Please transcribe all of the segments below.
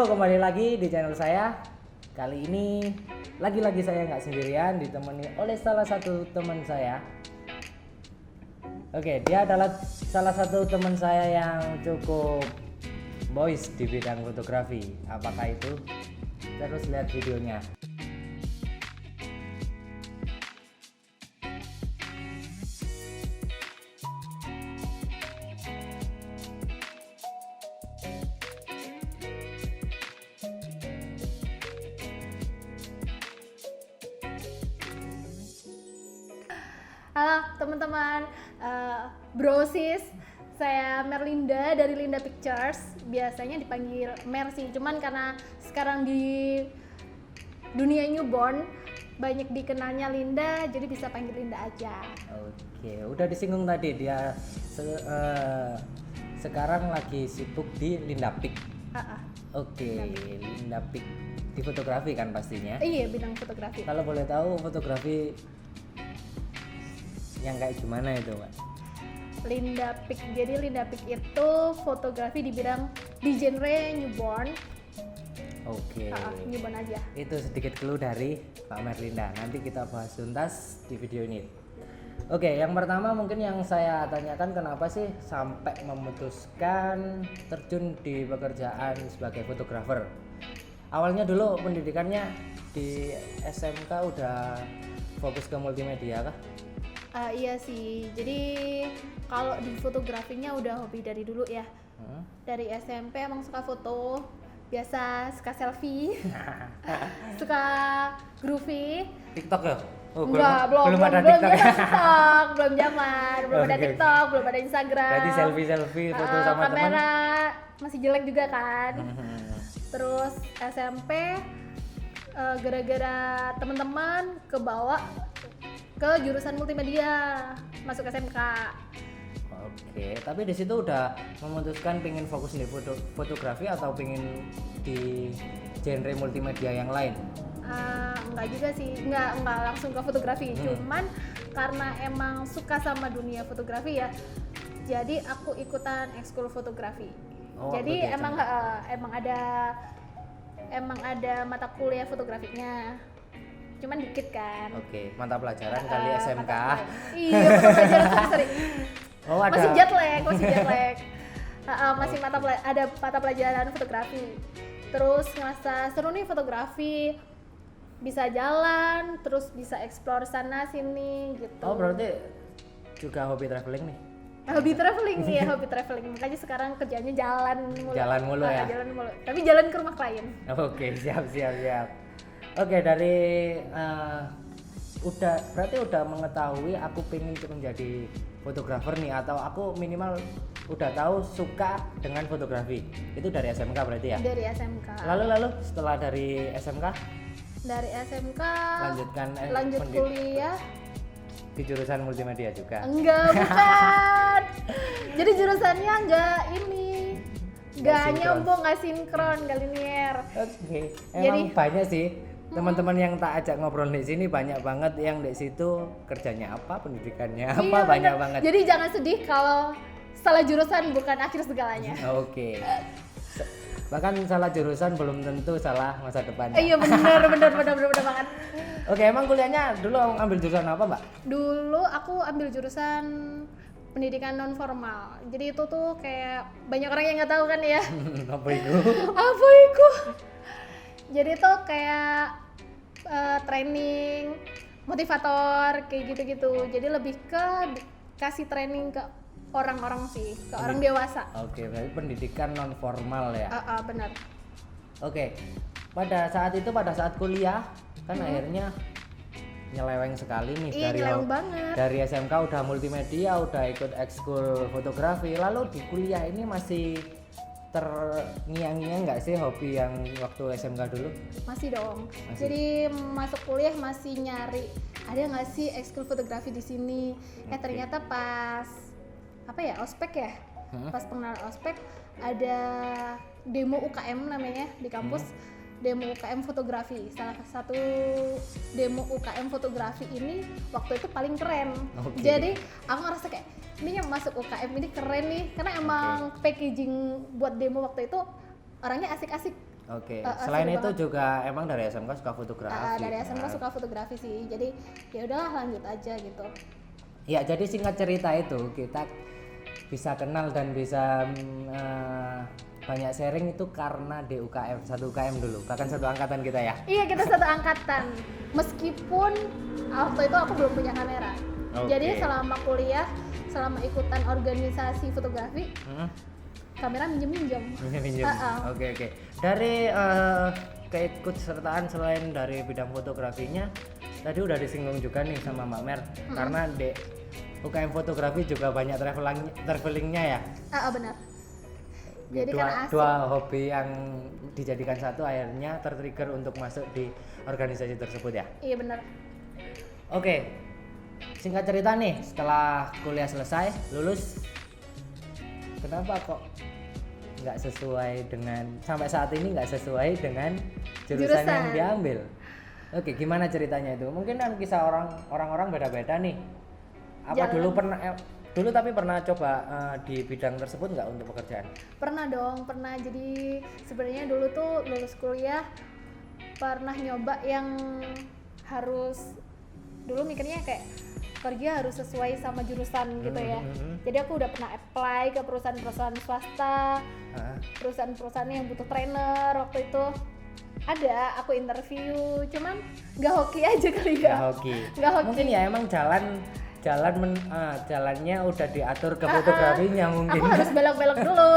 Halo, kembali lagi di channel saya. Kali ini lagi-lagi saya nggak sendirian, ditemani oleh salah satu teman saya. Oke, dia adalah salah satu teman saya yang cukup boys di bidang fotografi. Apakah itu? Terus lihat videonya. Halo teman-teman, brosis, saya Merlinda dari Linda Pictures. Biasanya dipanggil Mer sih, cuman karena sekarang di dunia newborn banyak dikenalnya Linda, jadi bisa panggil Linda aja. Oke, udah disinggung tadi dia sekarang lagi sibuk di Linda Pic. Oke, Linda Pic di fotografi kan pastinya. Iya, bidang fotografi. Kalau boleh tahu fotografi yang kayak gimana itu, Mbak? Linda Pic. Jadi Linda Pic itu fotografi di bidang di genre newborn. Oke. Newborn aja. Itu sedikit clue dari Pak Merlinda. Nanti kita bahas tuntas di video ini. Oke, yang pertama mungkin yang saya tanyakan, kenapa sih sampai memutuskan terjun di pekerjaan sebagai fotografer? Awalnya dulu pendidikannya di SMK udah fokus ke multimedia kah? Iya sih, jadi kalau di fotografinya udah hobi dari dulu ya. Dari SMP emang suka foto, biasa suka selfie, suka groovy. TikTok ya? Oh, Enggak, belum ada belum TikTok. TikTok, belum zaman, belum ada Oke. TikTok, belum ada Instagram. Berarti selfie foto sama teman. Kamera masih jelek juga kan. Terus SMP gara-gara teman-teman kebawa ke jurusan multimedia, masuk SMK. Oke, tapi di situ udah memutuskan pengen fokus di fotografi atau pengen di genre multimedia yang lain? Enggak juga sih, enggak langsung ke fotografi. Cuman karena emang suka sama dunia fotografi ya, jadi aku ikutan ekskul fotografi. Oh, Jadi waktu di emang ada mata kuliah fotografinya. Cuman dikit kan. Oke, mata pelajaran kali SMK. Iya, mata pelajaran sorry. Oh, ada. Masih jet lag. Masih ada mata pelajaran fotografi. Terus ngerasa seru nih fotografi, bisa jalan, terus bisa explore sana sini gitu. Oh, berarti juga hobi traveling nih? Hobi traveling ya, hobi traveling. Makanya sekarang kerjanya jalan mulu. Jalan mulu ya? Jalan mulu. Tapi jalan ke rumah klien. Oke, siap. Oke, dari berarti udah mengetahui aku pengen menjadi fotografer nih, atau aku minimal udah tahu suka dengan fotografi. Itu dari SMK berarti ya? Dari SMK. Lalu setelah dari SMK Dari SMK lanjut kuliah. di jurusan multimedia juga? Enggak, bukan. Jadi jurusannya enggak nyambung, enggak sinkron, enggak linear. Oke. Emang banyak sih teman-teman yang tak ajak ngobrol di sini, banyak banget yang di situ kerjanya apa, pendidikannya apa, Iya, banyak bener. banget. Jadi jangan sedih kalau salah jurusan bukan akhir segalanya. Oke. Bahkan salah jurusan belum tentu salah masa depannya. Iya benar banget. Oke, emang kuliahnya dulu ambil jurusan apa, Mbak? Dulu aku ambil jurusan pendidikan non formal. Jadi itu tuh kayak banyak orang yang nggak tahu kan ya. Apa itu? Apa itu? Jadi tuh kayak training, motivator kayak gitu-gitu. Jadi lebih ke kasih training ke orang-orang sih, ke orang dewasa. Oke, berarti pendidikan non formal ya. Benar. Oke. Pada saat kuliah kan akhirnya nyeleweng sekali nih. Iya, nyeleweng banget. Dari SMK udah multimedia, udah ikut ekskul fotografi, lalu di kuliah ini masih terngiang-ngiang nggak sih hobi yang waktu SMK dulu? Masih dong. Masih. Jadi masuk kuliah masih nyari ada nggak sih ekskul fotografi di sini. Ternyata pas ospek ya. Pas pengenalan ospek ada demo UKM namanya di kampus. Demo UKM fotografi. Salah satu demo UKM fotografi ini waktu itu paling keren. Jadi aku ngerasa kayak ini yang masuk UKM ini keren nih, karena emang packaging buat demo waktu itu orangnya asik-asik, Oke. seru Selain itu banget. juga emang dari SMK suka fotografi. Dari SMK Nah. suka fotografi sih, jadi ya udahlah lanjut aja gitu. Ya, jadi singkat cerita itu kita bisa kenal dan bisa banyak sharing itu karena di UKM, satu UKM dulu, bahkan satu angkatan kita ya. Iya, kita satu angkatan. Meskipun waktu itu aku belum punya kamera. Oke. Jadi selama kuliah, selama ikutan organisasi fotografi, kamera minjem-minjem. Pinjam. Oke. Dari keikutsertaan selain dari bidang fotografinya, tadi udah disinggung juga nih sama Mbak Mer, karena di UKM fotografi juga banyak travelingnya ya. Benar. Jadi kan asik. Dua hobi yang dijadikan satu akhirnya tertrigger untuk masuk di organisasi tersebut ya. Iya benar. Oke, singkat cerita nih, setelah kuliah selesai, lulus, kenapa kok nggak sesuai dengan, sampai saat ini nggak sesuai dengan jurusan yang diambil? Oke, gimana ceritanya itu? Mungkin kan kisah orang-orang beda-beda nih. Apa dulu pernah coba di bidang tersebut nggak untuk pekerjaan? Pernah dong, pernah. Jadi sebenarnya dulu tuh lulus kuliah pernah nyoba yang harus, dulu mikirnya kayak kerja harus sesuai sama jurusan gitu ya. Jadi aku udah pernah apply ke perusahaan-perusahaan swasta, perusahaan-perusahaan yang butuh trainer. Waktu itu ada aku interview, cuman nggak hoki aja kali ya. Nggak hoki. Mungkin ya emang jalannya udah diatur ke fotografinya mungkin. Aku harus belok-belok dulu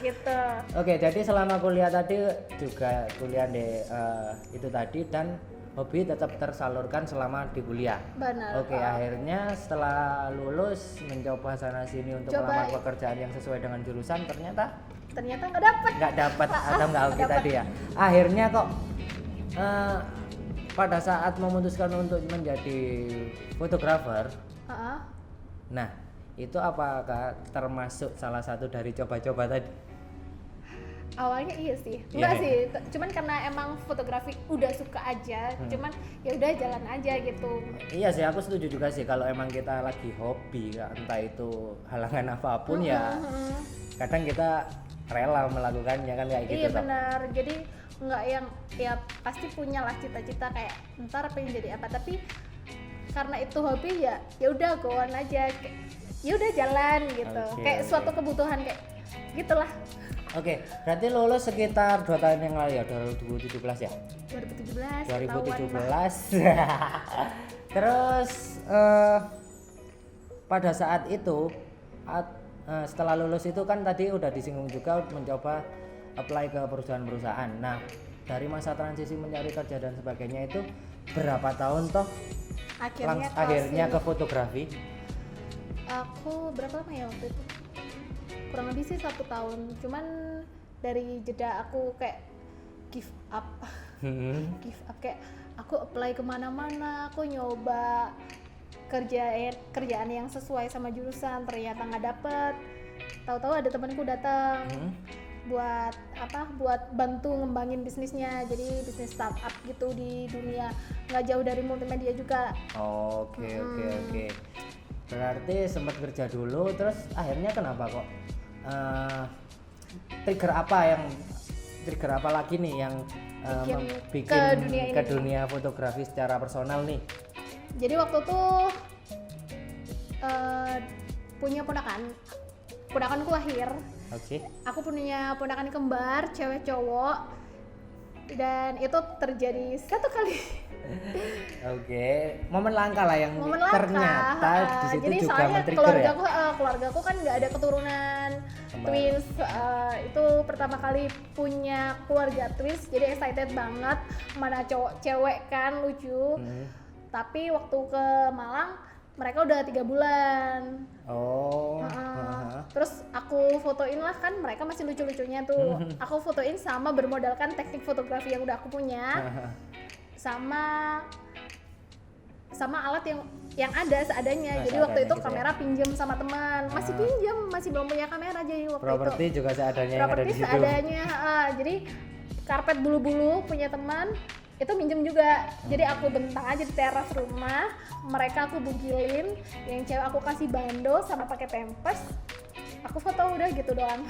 gitu. Oke, jadi selama kuliah tadi juga kuliah di itu tadi dan hobi tetap tersalurkan selama di kuliah. Benar. Oke, akhirnya setelah lulus mencoba sana sini untuk melamar pekerjaan yang sesuai dengan jurusan, ternyata nggak dapat atau nggak hoki tadi ya. Akhirnya kok pada saat memutuskan untuk menjadi fotografer, nah itu apakah termasuk salah satu dari coba-coba tadi? Awalnya iya sih, enggak sih, cuman karena emang fotografi udah suka aja, cuman ya udah jalan aja gitu. Iya sih, aku setuju juga sih kalau emang kita lagi hobi, entah itu halangan apapun ya, kadang kita rela melakukannya kan kayak gitu. Iya benar, jadi nggak yang ya pasti punya lah cita-cita kayak ntar pengen jadi apa, tapi karena itu hobi ya udah go on aja, ya udah jalan gitu, kayak suatu kebutuhan kayak gitulah. Oke, berarti lulus sekitar 2 tahun yang lalu ya, 2017 ya? 2017. Terus pada saat itu setelah lulus itu kan tadi udah disinggung juga mencoba apply ke perusahaan-perusahaan. Nah, dari masa transisi mencari kerja dan sebagainya itu berapa tahun toh akhirnya ke fotografi? Aku berapa lama ya waktu itu? Kurang lebih sih 1 tahun, cuman dari jeda aku kayak give up kayak aku apply kemana-mana, aku nyoba kerjaan yang sesuai sama jurusan, ternyata nggak dapet. Tahu-tahu ada temanku datang buat bantu ngembangin bisnisnya, jadi bisnis startup gitu di dunia nggak jauh dari multimedia juga. Oke. Berarti sempat kerja dulu, terus akhirnya kenapa kok trigger apa lagi nih yang bikin ke dunia fotografi secara personal nih? Jadi waktu itu punya ponakanku lahir. Oke. Aku punya ponakan kembar, cewek cowok, dan itu terjadi 1 kali. Oke, momen langka lah yang ternyata di situ jadi juga men-trigger ya. Keluargaku kan nggak ada keturunan twins, itu pertama kali punya keluarga twins, jadi excited banget, mana cowok cewek kan lucu. Tapi waktu ke Malang mereka udah 3 bulan. Terus aku fotoin lah, kan mereka masih lucu-lucunya tuh. Aku fotoin sama bermodalkan teknik fotografi yang udah aku punya. sama alat yang ada seadanya. Jadi waktu itu gitu kamera pinjem sama teman, masih belum punya kamera, jadi waktu properti itu juga seadanya yang ada di situ. Seadanya, jadi karpet bulu-bulu punya teman itu minjem juga. Jadi aku bentang aja di teras rumah, mereka aku bugilin, yang cewek aku kasih bando sama pakai pampers, aku foto udah gitu doang.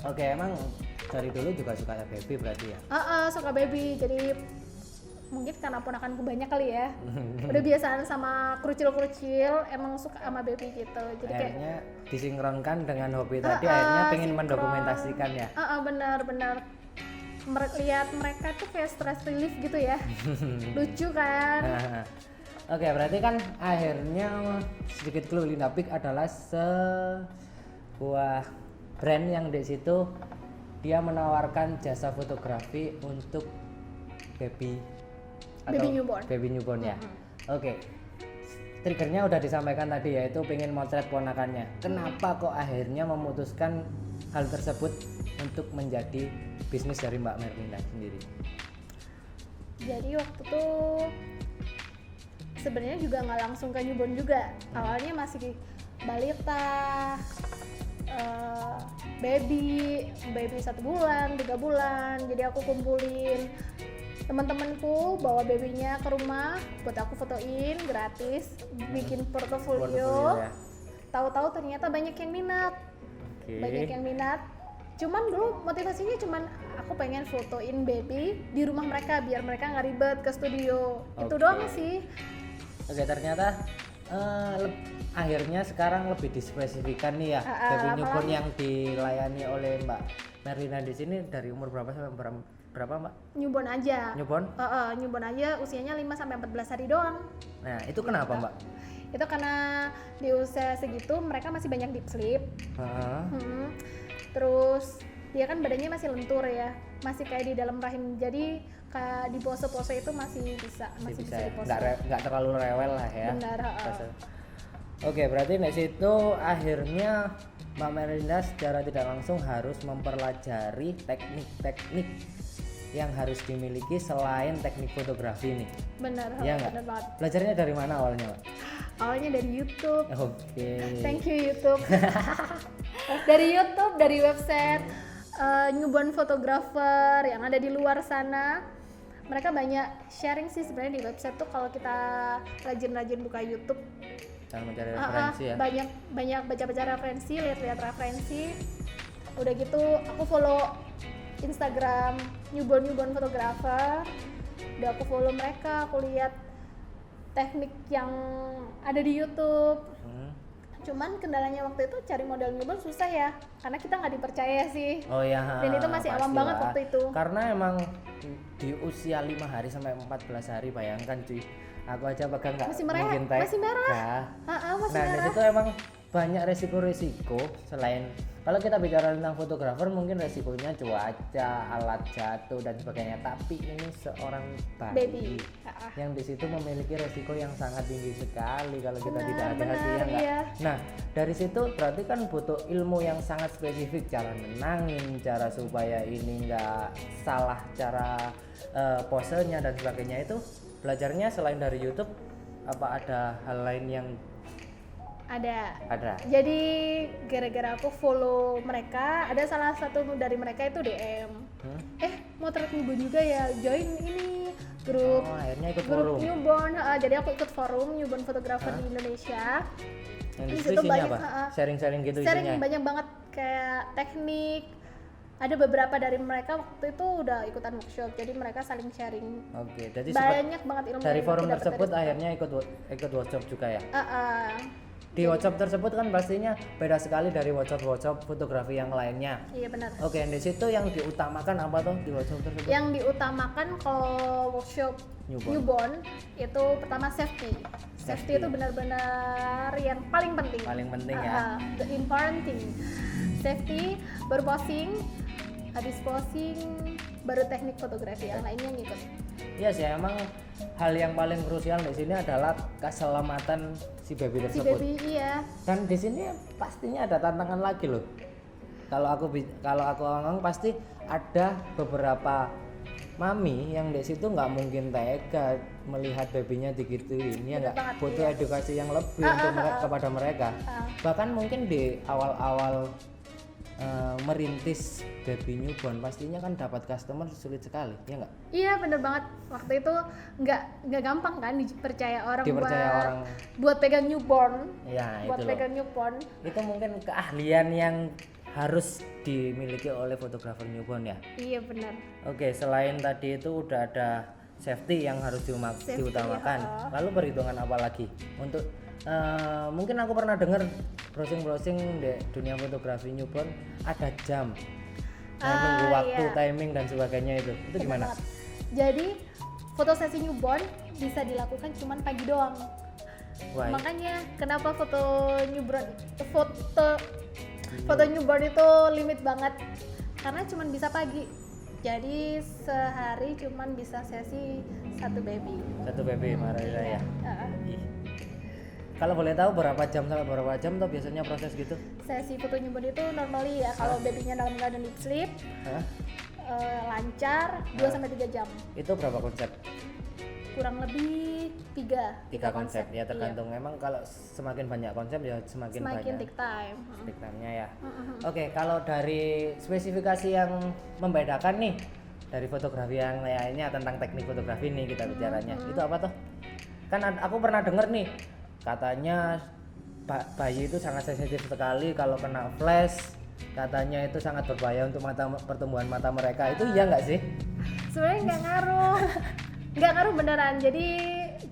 Oke, emang dari dulu juga suka baby berarti ya? Suka baby, jadi mungkin karena ponakanku banyak kali ya. Udah biasaan sama kerucil-kerucil, emang suka sama baby gitu. Jadi akhirnya disinkronkan dengan hobi tadi, akhirnya pengen sinkron. mendokumentasikan ya. Benar-benar lihat mereka tuh kayak stress relief gitu ya. Lucu kan? Oke, berarti kan akhirnya sedikit clue, Linda Pic adalah sebuah brand yang di situ dia menawarkan jasa fotografi untuk baby newborn ya. Oke. Triggernya udah disampaikan tadi, yaitu pengen motret ponakannya. Kenapa kok akhirnya memutuskan hal tersebut untuk menjadi bisnis dari Mbak Merlinda sendiri? Jadi waktu itu sebenarnya juga nggak langsung ke newborn juga. Awalnya masih balita, baby 1 bulan, 3 bulan. Jadi aku kumpulin teman-temanku, bawa babynya ke rumah buat aku fotoin gratis, bikin portofolio. Ya. Tahu-tahu ternyata banyak yang minat. Banyak yang minat. Cuman dulu motivasinya cuman aku pengen fotoin baby di rumah mereka biar mereka nggak ribet ke studio. Itu doang sih. Oke, ternyata akhirnya sekarang lebih dispesifikan nih ya, baby newborn yang dilayani oleh Mbak Merlinda di sini dari umur berapa sampai berapa Mbak? Newborn aja. Newborn? Newborn aja usianya 5 sampai 14 hari doang. Nah, itu kenapa Mbak? Itu karena di usia segitu mereka masih banyak deep sleep. Terus dia kan badannya masih lentur ya, masih kayak di dalam rahim, jadi kayak di pose-pose itu masih bisa ya? dipose. Nggak terlalu rewel lah ya. Benar. Oke, berarti di situ akhirnya Mbak Merlinda secara tidak langsung harus mempelajari teknik-teknik yang harus dimiliki selain teknik fotografi nih. Benar, ya benar banget. Belajarnya dari mana awalnya, Mbak? Awalnya dari YouTube. Oke. Thank you YouTube. Dari YouTube, dari website newborn photographer yang ada di luar sana. Mereka banyak sharing sih sebenarnya di website tuh, kalau kita rajin-rajin buka YouTube. Dan mencari referensi ya. Banyak baca-baca referensi, lihat-lihat referensi. Udah gitu aku follow Instagram newborn photographer. Udah aku follow mereka, aku lihat teknik yang ada di YouTube. Cuman kendalanya waktu itu cari model newborn susah ya, karena kita nggak dipercaya sih. Oh ya. Dan itu masih awam banget waktu itu. Karena emang di usia 5 hari sampai 14 hari, bayangkan cuy. Aku aja pegang nggak mungkin tag. Masih merah. Nah, di situ emang banyak resiko-resiko. Selain kalau kita bicara tentang fotografer, mungkin resikonya cuaca, alat jatuh dan sebagainya. Tapi ini seorang baby yang di situ memiliki resiko yang sangat tinggi sekali kalau kita tidak hati-hati ya enggak. Iya. Nah, dari situ berarti kan butuh ilmu yang sangat spesifik, cara menangin, cara supaya ini enggak salah, cara posenya dan sebagainya. Itu belajarnya selain dari YouTube, apa ada hal lain yang ada. Jadi gara-gara aku follow mereka, ada salah satu dari mereka itu DM. Mau trade newborn juga ya, join ini grup. Akhirnya ikut grup forum newborn. Jadi aku ikut forum newborn photographer di Indonesia. Yang di situ banyak apa? Sharing-sharing gitu Sharing isinya. banyak banget kayak teknik. Ada beberapa dari mereka waktu itu udah ikutan workshop, jadi mereka saling sharing. Oke, jadi banyak banget ilmu dari yang forum kita dapat tersebut dari akhirnya ikut workshop juga ya. Di Jadi, workshop tersebut kan pastinya beda sekali dari workshop fotografi yang lainnya. Iya benar. Oke, di situ yang diutamakan apa tuh di workshop tersebut? Yang diutamakan kalau workshop newborn itu pertama safety. Safety itu benar-benar yang paling penting. Paling penting ya. The important thing. Safety, baru posing, habis posing baru teknik fotografi, yang lainnya ngikut. Iya sih, emang hal yang paling krusial di sini adalah keselamatan si baby tersebut. Iya. Dan di sini pastinya ada tantangan lagi loh. Kalau aku ngomong pasti ada beberapa mami yang di situ nggak mungkin tega melihat babynya digituin, ya nggak, butuh edukasi yang lebih kepada mereka. Bahkan mungkin di awal-awal merintis baby newborn pastinya kan dapat customer sulit sekali, ya nggak? Iya bener banget, waktu itu nggak gampang kan dipercaya orang buat pegang newborn. Ya, buat itu pegang newborn itu mungkin keahlian yang harus dimiliki oleh fotografer newborn ya. Iya benar. Oke, selain tadi itu udah ada safety yang harus Safety, diutamakan. Lalu perhitungan apa lagi? Untuk mungkin aku pernah dengar browsing di dunia fotografi newborn ada jam, nunggu waktu, iya. timing dan sebagainya itu. Itu Benar gimana? banget. Jadi foto sesi newborn bisa dilakukan cuman pagi doang. Why? Makanya kenapa foto newborn itu limit banget karena cuman bisa pagi. Jadi sehari cuman bisa sesi satu baby. Satu baby Marila ya. Heeh. Ih. Kalau boleh tahu berapa jam sampai berapa jam tuh biasanya proses gitu? Sesi foto newborn itu normally ya kalau babynya dalam keadaan deep sleep Hah? lancar 2 sampai 3 jam. Itu berapa konsep? Kurang lebih 3 Tiga konsep ya, tergantung. Memang kalau semakin banyak konsep ya semakin banyak take time. stick time-nya ya. Oke, kalau dari spesifikasi yang membedakan nih dari fotografi yang lainnya tentang teknik fotografi nih kita bicaranya, itu apa tuh? Kan aku pernah denger nih katanya bayi itu sangat sensitif sekali kalau kena flash, katanya itu sangat berbahaya untuk pertumbuhan mata mereka. Itu iya nggak sih? Sebenarnya nggak ngaruh. Nggak ngaruh beneran. Jadi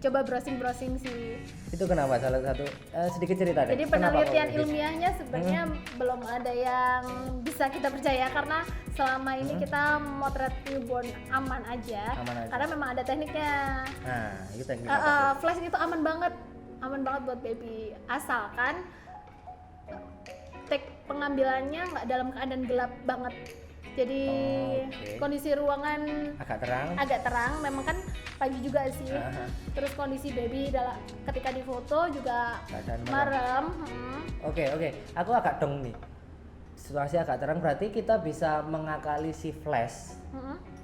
coba browsing sih. Itu kenapa? Salah satu sedikit cerita deh. Jadi Kenapa penelitian kok gitu? ilmiahnya sebenarnya belum ada yang bisa kita percaya karena selama ini kita motret newborn aman aja. Aman aja. Karena memang ada tekniknya. Nah, itu teknik apa tuh? Flash itu aman banget buat baby asalkan take pengambilannya nggak dalam keadaan gelap banget. Jadi Oke. kondisi ruangan agak terang. memang kan pagi juga sih. Aha. Terus kondisi baby ketika difoto juga Keadaan merem. Oke, aku agak dong nih. Situasi agak terang berarti kita bisa mengakali si flash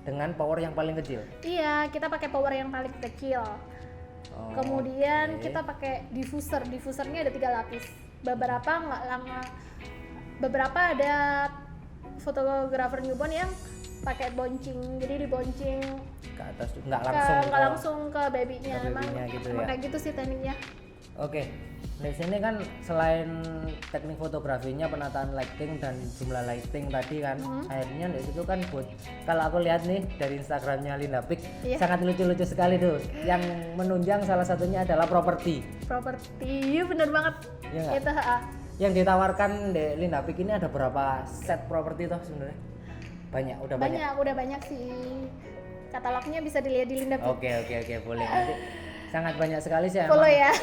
dengan power yang paling kecil. Iya, kita pakai power yang paling kecil. Oh, Kemudian oke. kita pakai diffuser. Diffusernya ada 3 lapis. Beberapa nggak lama. Beberapa ada fotografer newborn yang pakai boncing. Jadi diboncing ke atas nggak langsung nggak langsung ke babynya. ke babynya gitu emang ya. kayak gitu sih tekniknya. Oke. Di sini kan selain teknik fotografinya, penataan lighting dan jumlah lighting tadi kan, akhirnya di situ kan kalau aku lihat nih dari Instagramnya Linda Pic, Iya. sangat lucu-lucu sekali tuh. Yang menunjang salah satunya adalah properti. Iya bener banget. Iya nggak? Itu Yang ditawarkan di Linda Pic ini ada berapa set properti toh sebenarnya? Banyak, udah banyak. udah banyak sih. Katalognya bisa dilihat di Linda Pic. Oke, boleh. Nanti sangat banyak sekali sih Follow emang. ya.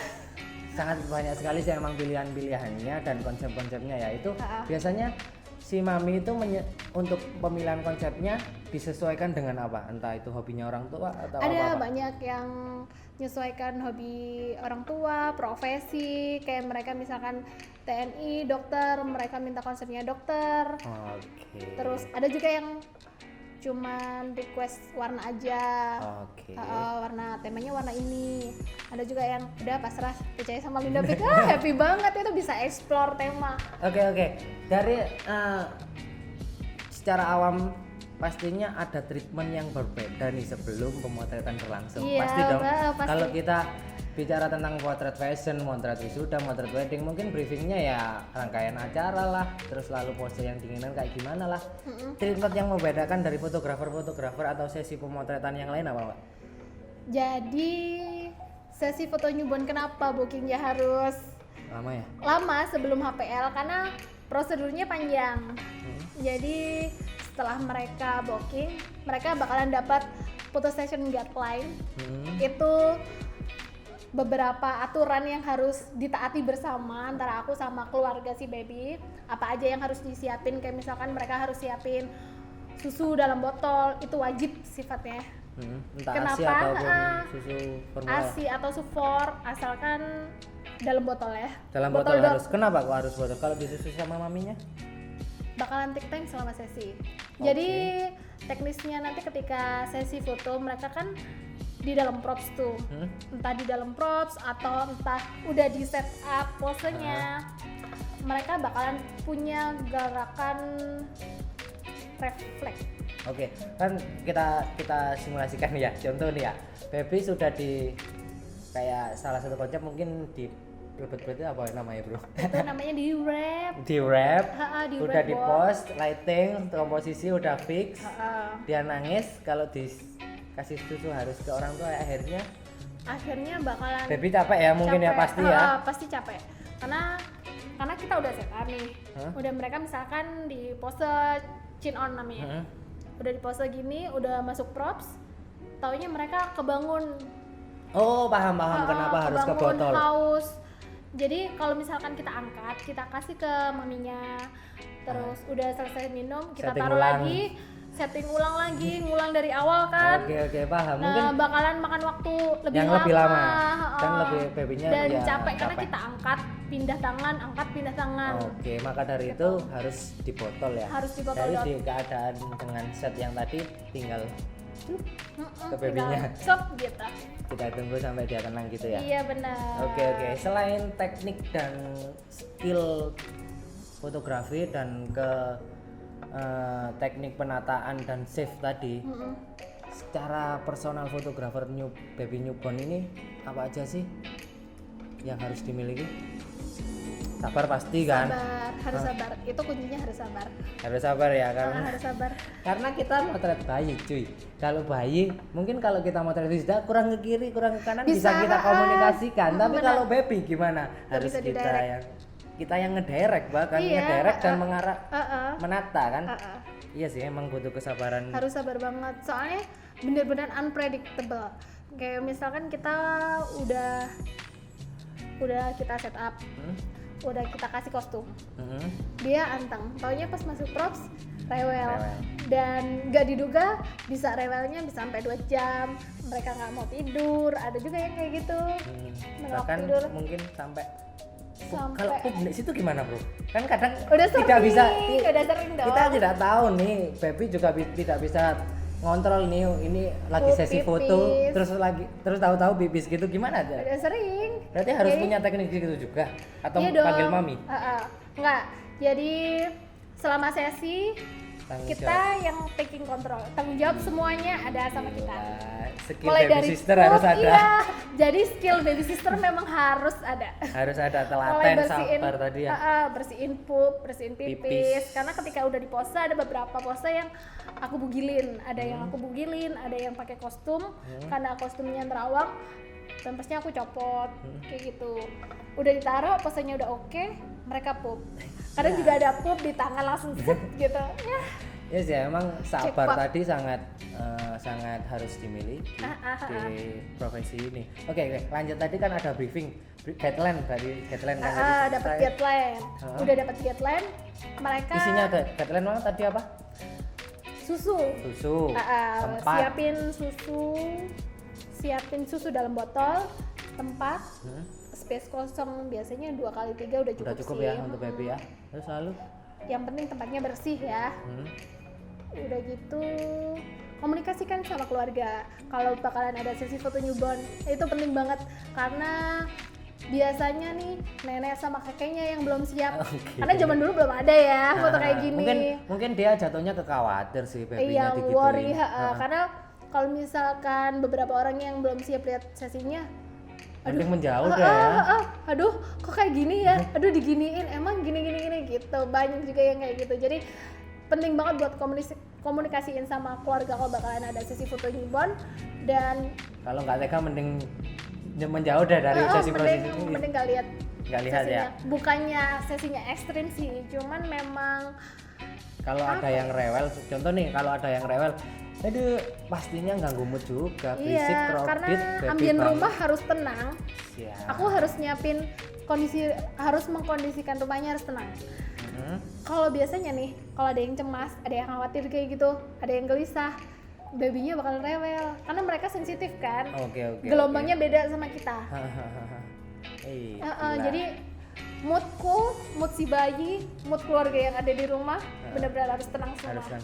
Sangat banyak sekali sih emang pilihan-pilihannya dan konsep-konsepnya ya. Itu Ha-ha. biasanya si mami itu untuk pemilihan konsepnya disesuaikan dengan apa? Entah itu hobinya orang tua atau Ada apa-apa. banyak yang menyesuaikan hobi orang tua, profesi, kayak mereka misalkan TNI, dokter, mereka minta konsepnya dokter. Oke. Terus ada juga yang cuman request warna aja. Oke. Warna temanya warna ini. Ada juga yang udah pasrah percaya sama Linda Pic. Happy banget itu bisa explore tema. Oke. Dari secara awam pastinya ada treatment yang berbeda nih sebelum pemotretan berlangsung. Iya, Pasti dong. pasti. Kalau kita bicara tentang potret fashion, potret wisuda, potret wedding, mungkin briefingnya ya rangkaian acara lah, terus lalu pose yang diinginkan kayak gimana lah. Treatment yang membedakan dari fotografer atau sesi pemotretan yang lain apa, Pak? Jadi sesi foto newborn kenapa bookingnya harus Lama ya? lama sebelum HPL karena prosedurnya panjang. Jadi setelah mereka booking, mereka bakalan dapat photo session guideline. Itu beberapa aturan yang harus ditaati bersama antara aku sama keluarga si baby. Apa aja yang harus disiapin, kayak misalkan mereka harus siapin susu dalam botol, itu wajib sifatnya. Entah Kenapa? ASI ataupun susu formula. ASI atau sufor asalkan dalam botol ya. Dalam botol dot harus. Kenapa kok harus botol? Kalau disusui sama maminya? bakalan take time selama sesi. Jadi teknisnya nanti ketika sesi foto mereka kan di dalam props tuh. Entah di dalam props atau entah udah di set up posenya. Mereka bakalan punya gerakan refleks. Oke, kan kita simulasikan ya. Contoh nih ya, baby sudah di kayak salah satu konsep mungkin di berarti apa namanya bro? Itu namanya di wrap. Di wrap, Di udah wrap di post, lighting, komposisi udah fix. Dia nangis kalau dikasih susu harus ke orang tua, akhirnya bakalan baby capek ya mungkin ya, pasti ya. Pasti capek karena kita udah set up nih. Udah mereka misalkan di pose chin on namanya. Udah di pose gini, udah masuk props, taunya mereka kebangun. Oh paham kenapa harus ke botol. Haus. Jadi kalau misalkan kita angkat, kita kasih ke maminya, terus udah selesai minum, kita Setting taruh ulang. lagi, setting ulang lagi, ngulang dari awal kan. Oke paham. Nah, Mungkin bakalan makan waktu lebih yang lama. lebih lama dan lebih babynya dan ya capek karena kita angkat, pindah tangan. Oke, maka dari itu harus dibotol ya. Harus dibotol. Jadi di keadaan dengan set yang tadi tinggal ke babynya. Stop gitu. Kita tunggu sampai dia tenang gitu ya. Iya benar. Oke. Selain teknik dan skill fotografi dan ke teknik penataan dan save tadi, secara personal fotografer baby newborn ini apa aja sih yang harus dimiliki? Sabar pasti kan? Harus sabar. Itu kuncinya harus sabar. Harus sabar ya Harus sabar. karena kita motret bayi cuy. Kalau bayi mungkin kalau kita motret sudah kurang ke kiri kurang ke kanan bisa kita komunikasikan, tapi kalau baby gimana? Harus kita yang ngedirect, bahkan ngedirect dan mengarah menata kan. Iya sih, emang butuh kesabaran. Harus sabar banget, soalnya benar-benar unpredictable. Kayak misalkan kita udah kita set up, udah kita kasih kostum, dia anteng, taunya pas masuk props rewel. Dan nggak diduga bisa rewelnya bisa sampai 2 jam, mereka nggak mau tidur, ada juga yang kayak gitu. Bahkan mungkin sampai kalau publik situ gimana bro? Kan kadang udah tidak bisa, udah sering dong. Kita tidak tahu nih, baby juga tidak bisa ngontrol nih, ini lagi sesi foto, terus tahu-tahu bibis gitu gimana aja? Udah sering. Berarti harus punya teknik gitu juga atau panggil mami? Enggak. Jadi selama sesi kita yang taking control, tanggung jawab semuanya ada sama kita. Skill baby sister harus ada. Iya, jadi skill baby sister memang harus ada. Harus ada, telaten, sabar tadi ya. Bersihin pup, bersihin pipis. Karena ketika udah di pose ada beberapa pose yang aku bugilin, ada yang aku bugilin, ada yang pakai kostum. Karena kostumnya nerawang, pampasnya aku copot, kayak gitu. Udah ditaruh, posenya udah oke, mereka pup. Kadang juga ada pup di tangan langsung set gitu. Ya sih, emang sabar tadi sangat harus dimiliki di profesi ini. Oke, lanjut tadi kan ada briefing, guideline kan dapat guideline. Udah dapat guideline, mereka isinya ada guideline mana tadi apa? Susu. Tempat. Siapin susu dalam botol, tempat, space kosong biasanya 2x3 udah cukup sih. Ya untuk baby ya. Terus lalu yang penting tempatnya bersih ya. Udah gitu komunikasikan sama keluarga kalau bakalan ada sesi foto newborn, itu penting banget karena biasanya nih nenek sama kakeknya yang belum siap. Karena zaman dulu belum ada ya foto kayak gini. Mungkin dia jatuhnya kekhawatir sih babynya digituin. Worry, karena kalau misalkan beberapa orang yang belum siap lihat sesinya, mending menjauh deh ya. Aduh kok kayak gini ya, aduh diginiin emang gini gitu, banyak juga yang kayak gitu. Jadi penting banget buat komunikasiin sama keluarga kalau bakalan ada sesi foto newborn. Dan kalau nggak tega mending menjauh deh dari sesi proses ini. Mending nggak lihat ya. Bukannya sesinya ekstrim sih, cuman memang kalau ada yang rewel, contoh nih kalau ada yang rewel, aduh pastinya ganggu mood juga, berisik, crowded, karena ambien rumah harus tenang. Aku harus nyiapin kondisi, harus mengkondisikan rumahnya harus tenang. Kalau biasanya nih, kalau ada yang cemas, ada yang khawatir kayak gitu, ada yang gelisah, babynya bakal rewel karena mereka sensitif kan. Gelombangnya beda sama kita. Jadi mood si bayi, mood keluarga yang ada di rumah benar-benar harus tenang semua.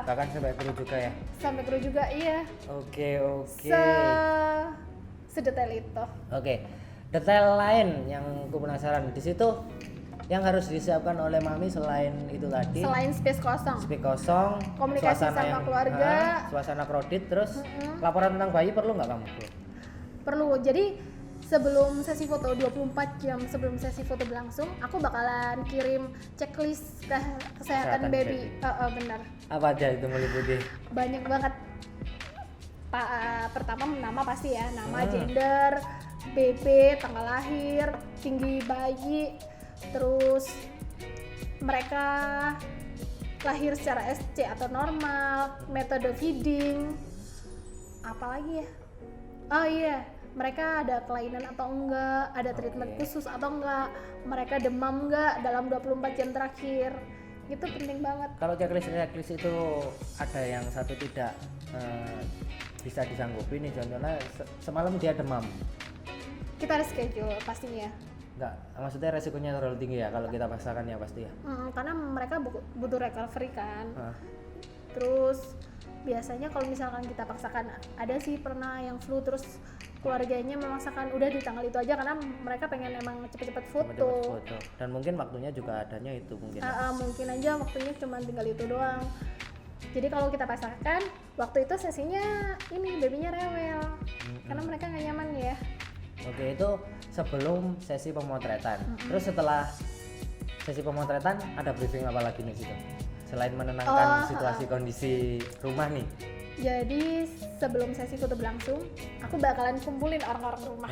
Bahkan sampai kru juga ya. Sampai kru juga, iya. Oke. Sedetail itu. Detail lain yang aku penasaran di situ yang harus disiapkan oleh mami selain itu tadi. Selain space kosong, komunikasi sama keluarga, suasana crowded, terus laporan tentang bayi perlu nggak kamu? Perlu. Jadi sebelum sesi foto, 24 jam sebelum sesi foto berlangsung, aku bakalan kirim checklist kesehatan baby. Benar. Apa aja itu meliputi? Banyak banget. Pertama nama pasti ya, nama, gender, BB, tanggal lahir, tinggi bayi, terus mereka lahir secara SC atau normal, metode feeding, apalagi ya? Oh iya, mereka ada kelainan atau enggak, ada treatment khusus atau enggak, mereka demam enggak dalam 24 jam terakhir. Itu penting banget. Kalau checklist itu ada yang satu tidak bisa disanggupi nih, contohnya semalam dia demam. Kita reschedule pastinya. Enggak, maksudnya resikonya terlalu tinggi ya kalau kita paksakan ya pasti ya. Karena mereka butuh recovery kan. Terus biasanya kalau misalkan kita paksakan, ada sih pernah yang flu terus keluarganya memaksakan udah di tanggal itu aja karena mereka pengen emang cepet-cepet foto. Dan mungkin waktunya juga adanya itu mungkin. Mungkin aja waktunya cuma tinggal itu doang. Jadi kalau kita paksakan, waktu itu sesinya ini babynya rewel karena mereka nggak nyaman ya. Oke, itu sebelum sesi pemotretan. Terus setelah sesi pemotretan ada briefing apa lagi nih situ? Selain menenangkan situasi kondisi rumah nih. Jadi sebelum sesi foto berlangsung, aku bakalan kumpulin orang-orang rumah.